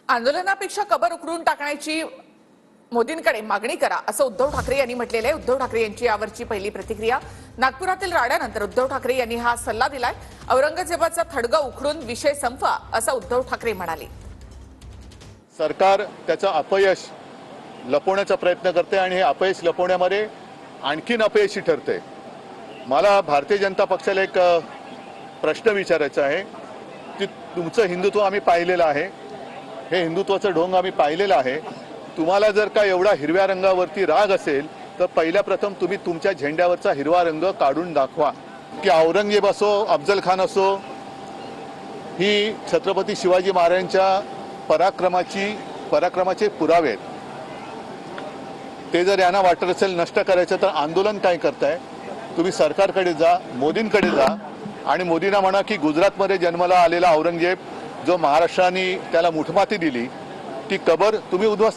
आंदोलनापेक्षा कबर उखडून टाकण्याची मोदींकडे मागणी करा असं उद्धव ठाकरे यांनी म्हटलेलं आहे। उद्धव ठाकरे यांची यावरची पहिली प्रतिक्रिया। नागपुरातील राड्यानंतर उद्धव ठाकरे यांनी हा सल्ला दिलाय। औरंगजेबाचा थडगा उखडून विषय संपवा असं उद्धव ठाकरे म्हणाले। सरकार त्याचं अपयश लपवण्याचा प्रयत्न करते आणि हे अपयश लपवण्यामध्ये आणखीन अपयशी ठरते। मला भारतीय जनता पक्षाला एक प्रश्न विचारायचा आहे की तुमचं हिंदुत्व आम्ही पाहिलेलं आहे, हे हिंदुत्वाचं ढोंग आम्ही पाहिलेलं आहे। तुम्हाला जर का एवढा हिरव्या रंगावरती राग असेल तर पहिल्या प्रथम तुम्ही तुमच्या झेंड्यावरचा हिरवा रंग काढून दाखवा। की औरंगजेब असो, अफजल खान असो, ही छत्रपती शिवाजी महाराजांच्या पराक्रमाचे पुरावे आहेत। ते जर यांना वाटत असेल नष्ट करायचं तर आंदोलन काय करताय? तुम्ही सरकारकडे जा, मोदींकडे जा आणि मोदींना म्हणा की गुजरातमध्ये जन्माला आलेला औरंगजेब जो महाराष्ट्राने त्याला मुठमाती दिली ती कबर तुम्ही उद्ध्वस्त